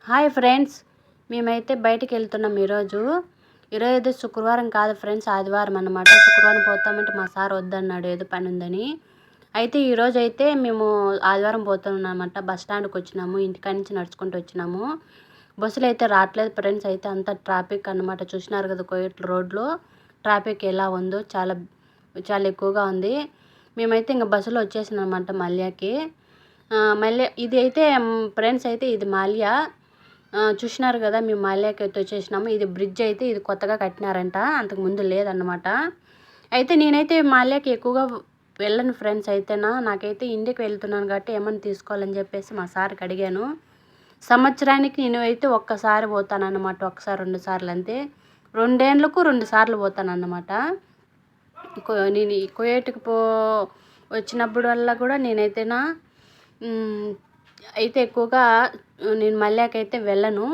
Hi friends, మేమైతే బయటికి వెళ్తున్నాం ఈరోజు అయితే శుక్రవారం కాదు ఫ్రెండ్స్, ఆదివారం అన్నమాట. శుక్రవారం పోతామంటే మా సార్ వద్దన్నాడు, ఏదో పని ఉందని. అయితే ఈరోజు అయితే మేము ఆదివారం పోతున్నాం అన్నమాట. బస్ స్టాండ్కి వచ్చినాము, ఇంటికాడ నుంచి నడుచుకుంటూ వచ్చినాము. బస్సులు అయితే రావట్లేదు ఫ్రెండ్స్, అయితే అంత ట్రాఫిక్ అన్నమాట. చూసినారు కదా కోయట్ రోడ్లో ట్రాఫిక్ ఎలా ఉందో, చాలా చాలా ఎక్కువగా ఉంది. మేమైతే ఇంకా బస్సులో వచ్చేసాం అన్నమాట మాల్యాకి. మళ్ళీ ఇది అయితే ఫ్రెండ్స్ అయితే ఇది మాల్యా. చూసినారు కదా, మేము మాల్యాకి అయితే వచ్చేసినాము. ఇది బ్రిడ్జ్ అయితే ఇది కొత్తగా కట్టినారంట, అంతకుముందు లేదన్నమాట. అయితే నేనైతే మాల్యాకి ఎక్కువగా వెళ్ళను ఫ్రెండ్స్. అయితేనా నాకైతే ఇండియాకి వెళ్తున్నాను కాబట్టి ఏమన్నా తీసుకోవాలని చెప్పేసి మా సార్కి అడిగాను. సంవత్సరానికి నేను అయితే ఒక్కసారి పోతాను అన్నమాట, ఒకసారి 2 సార్లు అంతే. 2 ఏళ్ళకు 2 సార్లు పోతాను అన్నమాట. నేను కువైట్కి వచ్చినప్పుడు వల్ల కూడా నేనైతేనా అయితే ఎక్కువగా నేను మల్యాకైతే వెళ్ళను.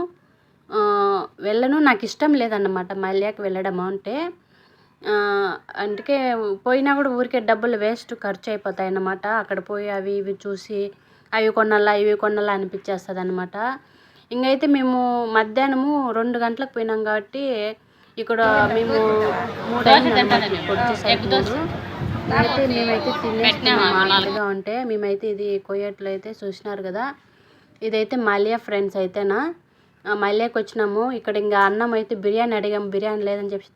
నాకు ఇష్టం లేదన్నమాట మల్యాకి వెళ్ళడం అంటే. అందుకే పోయినా కూడా ఊరికే డబ్బులు వేస్ట్ ఖర్చు అయిపోతాయి అన్నమాట. అక్కడ పోయి అవి ఇవి చూసి అవి కొనాలా ఇవి కొనాలా అనిపించేస్తుంది అన్నమాట. ఇంకైతే మేము మధ్యాహ్నము 2 గంటలకు పోయినాం కాబట్టి ఇక్కడ మేము 3 అయితే మేమైతే తినేస్తున్నాము ఉంటే. మేమైతే ఇది కోయట్లో అయితే చూసినారు కదా, ఇదైతే మాల్యా ఫ్రెండ్స్. అయితేనా మాల్యాకి వచ్చినాము. ఇక్కడ ఇంకా అన్నం అయితే బిర్యానీ అడిగాము, బిర్యానీ లేదని చెప్పి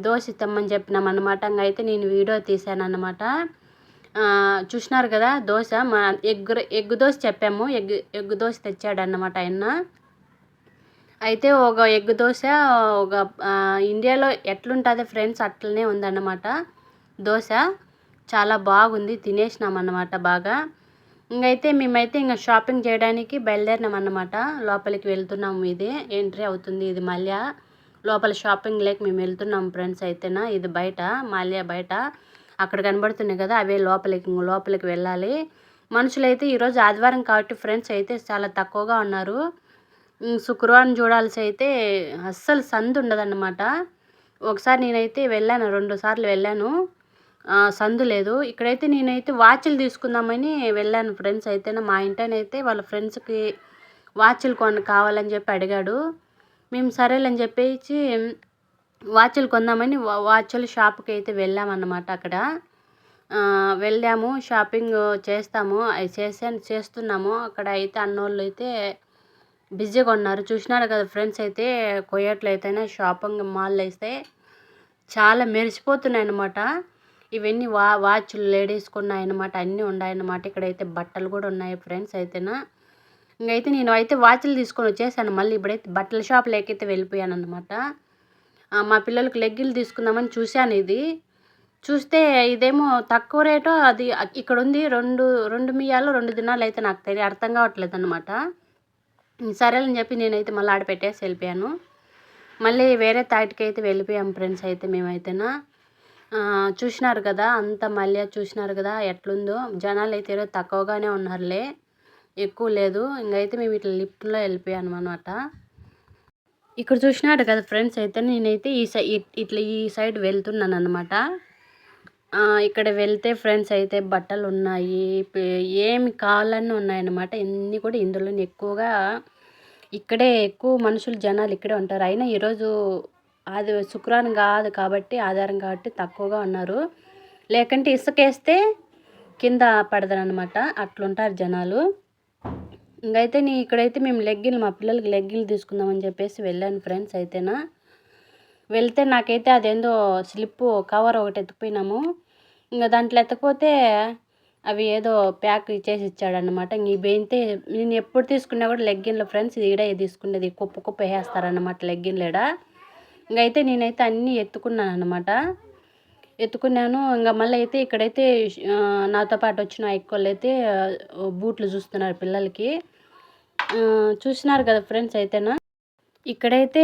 దోశ తెమ్మని చెప్పినాం అన్నమాట. అయితే నేను వీడియో తీసాను అన్నమాట. చూసినారు కదా దోశ, మా ఎగ్ దోశ చెప్పాము, ఎగ్ దోశ తెచ్చాడు అన్నమాట ఆయన. అయితే ఒక ఎగ్ దోశ ఒక ఇండియాలో ఎట్లుంటుంది ఫ్రెండ్స్ అట్లనే ఉందన్నమాట దోశ. చాలా బాగుంది, తినేసినాం అన్నమాట బాగా. ఇంకైతే మేమైతే ఇంకా షాపింగ్ చేయడానికి బయలుదేరినాం అన్నమాట. లోపలికి వెళ్తున్నాము, ఇదే ఎంట్రీ అవుతుంది, ఇది మాల్యా లోపల షాపింగ్ లేక మేము వెళ్తున్నాం ఫ్రెండ్స్. అయితేనా ఇది బయట, మాల్యా బయట అక్కడ కనబడుతున్నాయి కదా, అవే లోపలికి వెళ్ళాలి. మనుషులైతే ఈరోజు ఆదివారం కాబట్టి ఫ్రెండ్స్ అయితే చాలా తక్కువగా ఉన్నారు. శుక్రవారం చూడాల్సి అయితే అస్సలు సందు ఉండదన్నమాట. ఒకసారి నేనైతే వెళ్ళాను, 2 సార్లు వెళ్ళాను, సందు లేదు. ఇక్కడైతే నేనైతే వాచ్లు తీసుకుందామని వెళ్ళాను ఫ్రెండ్స్. అయితేనే మా ఇంటనైతే వాళ్ళ ఫ్రెండ్స్కి వాచ్లు కావాలని చెప్పి అడిగాడు. మేము సరేలని చెప్పేసి వాచ్లు కొందామని వాచ్ల షాప్కి అయితే వెళ్ళామన్నమాట. అక్కడ వెళ్ళాము, షాపింగ్ చేస్తున్నాము. అక్కడ అయితే అన్నోళ్ళు అయితే బిజీగా ఉన్నారు. చూసినారు కదా ఫ్రెండ్స్, అయితే కోయట్లో అయితేనే షాపింగ్ మాల్ అయితే చాలా మెరిసిపోతున్నాయి అన్నమాట. ఇవన్నీ వాచ్లు లేడీస్కి ఉన్నాయన్నమాట, అన్నీ ఉన్నాయన్నమాట. ఇక్కడైతే బట్టలు కూడా ఉన్నాయి ఫ్రెండ్స్. అయితేనా ఇంకైతే నేను అయితే వాచ్లు తీసుకొని వచ్చేసాను. మళ్ళీ ఇప్పుడైతే బట్టల షాప్లోకైతే వెళ్ళిపోయాను అన్నమాట. మా పిల్లలకు లెగ్గిన్లు తీసుకుందామని చూశాను. ఇది చూస్తే ఇదేమో తక్కువ రేటు, అది ఇక్కడ ఉంది 2 మియాలో 2 దినాలు అయితే నాకు అర్థం కావట్లేదు అన్నమాట. సరేలని చెప్పి నేనైతే మళ్ళీ ఆడ పెట్టేసి వెళ్ళిపోయాను. మళ్ళీ వేరే తాటికి అయితే వెళ్ళిపోయాం ఫ్రెండ్స్. అయితే మేమైతేనా చూసినారు కదా అంత మళ్ళీ చూసినారు కదా ఎట్లుందో. జనాలు అయితే ఈరోజు తక్కువగానే ఉన్నారులే, ఎక్కువ లేదు. ఇంకైతే మేము ఇట్లా లిఫ్ట్లో వెళ్ళిపోయాను అనమాట. ఇక్కడ చూసినారు కదా ఫ్రెండ్స్, అయితే నేనైతే ఈ సైడ్ వెళ్తున్నాను అనమాట. ఇక్కడ వెళ్తే ఫ్రెండ్స్ అయితే బట్టలు ఉన్నాయి, ఏమి కావాలన్నీ ఉన్నాయన్నమాట. ఇన్ని కూడా ఇందులో ఎక్కువగా ఇక్కడే ఎక్కువ మనుషులు జనాలు ఇక్కడే ఉంటారు. అయినా ఈరోజు శుక్రవారం కాదు కాబట్టి, ఆధారం కాబట్టి తక్కువగా ఉన్నారు. లేకంటే ఇసుకేస్తే కింద పడదనమాట, అట్లుంటారు జనాలు. ఇంకైతే ఇక్కడైతే మేము మా పిల్లలకి లెగ్గిన్లు తీసుకుందామని చెప్పేసి వెళ్ళాను ఫ్రెండ్స్. అయితేనా వెళ్తే నాకైతే అదేందో స్లిప్ కవర్ ఒకటి ఎత్తుకుపోయినాము. ఇంకా దాంట్లో ఎత్తకపోతే అవి ఏదో ప్యాక్ ఇచ్చేసి ఇచ్చాడనమాట. ఇంక ఇవి అయితే నేను ఎప్పుడు తీసుకున్నా కూడా లెగ్గిన్లు ఫ్రెండ్స్, ఇది తీసుకునేది కుప్ప వేసేస్తారనమాట లెగ్గిన్లు ఈడ. ఇంకైతే నేనైతే అన్నీ ఎత్తుకున్నాను. ఇంకా మళ్ళీ అయితే ఇక్కడైతే నాతో పాటు వచ్చిన ఎక్కువలు అయితే బూట్లు చూస్తున్నారు పిల్లలకి. చూసినారు కదా ఫ్రెండ్స్. అయితేనా ఇక్కడైతే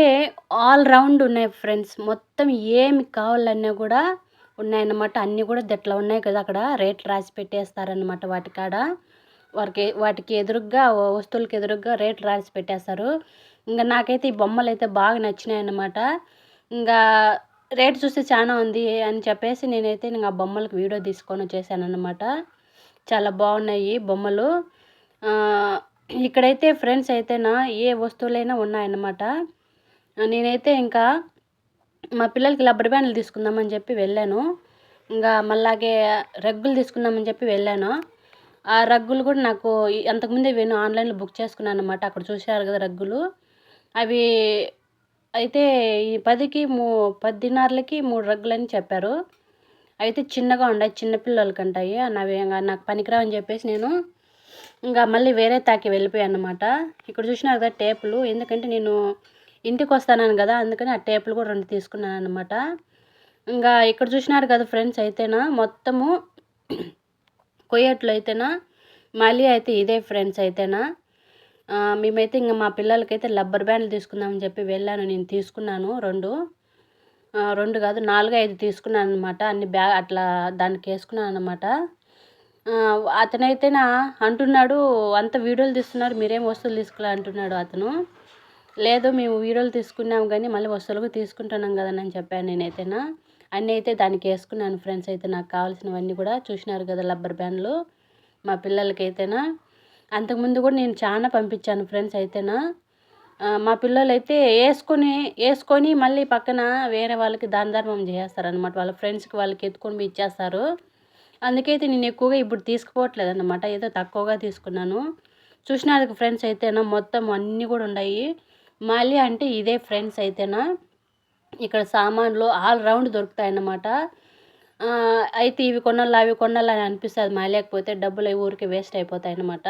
ఆల్ రౌండ్ ఉన్నాయి ఫ్రెండ్స్, మొత్తం ఏమి కావాలన్నా కూడా ఉన్నాయన్నమాట. అన్నీ కూడా దట్లా ఉన్నాయి కదా, అక్కడ రేట్లు రాసి పెట్టేస్తారనమాట. వాటికి ఎదురుగ్గా, వస్తువులకి ఎదురుగ్గా రేట్లు రాసి పెట్టేస్తారు. ఇంకా నాకైతే ఈ బొమ్మలు అయితే బాగా నచ్చినాయి అన్నమాట. ఇంకా రేట్ చూస్తే చాలా ఉంది అని చెప్పేసి నేనైతే ఇంకా బొమ్మలకు వీడియో తీసుకొని వచ్చేసాను అన్నమాట. చాలా బాగున్నాయి బొమ్మలు. ఇక్కడైతే ఫ్రెండ్స్ అయితేనా ఏ వస్తువులైనా ఉన్నాయన్నమాట. నేనైతే ఇంకా మా పిల్లలకి రబ్బర్ బ్యాండ్లు తీసుకుందామని చెప్పి వెళ్ళాను. ఇంకా మళ్ళాగే రగ్గులు తీసుకుందామని చెప్పి వెళ్ళాను. ఆ రగ్గులు కూడా నాకు అంతకుముందే ఆన్లైన్లో బుక్ చేసుకున్నాను అనమాట. అక్కడ చూశారు కదా రగ్గులు. అవి అయితే ఈ 10:30కి 3 రగ్గులని చెప్పారు. అయితే చిన్నగా ఉన్నాయి, చిన్న పిల్లలకంటాయి. నాకు పనికిరావని చెప్పేసి నేను ఇంకా మళ్ళీ వేరే తాకి వెళ్ళిపోయానమాట. ఇక్కడ చూసినారు కదా టేపులు. ఎందుకంటే నేను ఇంటికి వస్తానని కదా, అందుకని ఆ టేపులు కూడా 2 తీసుకున్నానన్నమాట. ఇంకా ఇక్కడ చూసినారు కదా ఫ్రెండ్స్ అయితేనా మొత్తము కొయ్యట్లో అయితేనా మళ్ళీ అయితే ఇదే ఫ్రెండ్స్ అయితేనా మేమైతే ఇంకా మా పిల్లలకైతే రబ్బర్ బ్యాండ్లు తీసుకుందామని చెప్పి వెళ్ళాను. నేను తీసుకున్నాను 2 కాదు 4, 5 తీసుకున్నాను అనమాట. అన్ని అట్లా దానికి వేసుకున్నాను అనమాట. అతనైతేనా అంటున్నాడు, అంత వీడియోలు తీస్తున్నారు, మీరేం వస్తువులు తీసుకోలే అంటున్నాడు అతను. లేదు మేము వీడియోలు తీసుకున్నాం కానీ మళ్ళీ వస్తువులకు తీసుకుంటున్నాం కదా అని చెప్పాను నేనైతేనా. అన్నీ అయితే దానికి వేసుకున్నాను ఫ్రెండ్స్. అయితే నాకు కావాల్సినవన్నీ కూడా చూసినారు కదా రబ్బర్ బ్యాండ్లు మా పిల్లలకైతేనా. అంతకుముందు కూడా నేను చాలా పంపించాను ఫ్రెండ్స్ అయితేనా. మా పిల్లలైతే వేసుకొని మళ్ళీ పక్కన వేరే వాళ్ళకి దాన ధర్మం చేసేస్తారనమాట. వాళ్ళ ఫ్రెండ్స్కి వాళ్ళకి ఎత్తుకొని పోయి ఇచ్చేస్తారు. అందుకైతే నేను ఎక్కువగా ఇప్పుడు తీసుకుపోవట్లేదు అనమాట. ఏదో తక్కువగా తీసుకున్నాను. చూసినారు ఫ్రెండ్స్ అయితేనా మొత్తం అన్నీ కూడా ఉన్నాయి. మళ్ళీ అంటే ఇదే ఫ్రెండ్స్ అయితేనా ఇక్కడ సామాన్లు ఆల్ రౌండ్ దొరుకుతాయన్నమాట. అయితే ఇవి కొనాలా అవి కొనాలా అని అనిపిస్తుంది. లేకపోతే డబ్బులు ఊరికే వేస్ట్ అయిపోతాయి అన్నమాట.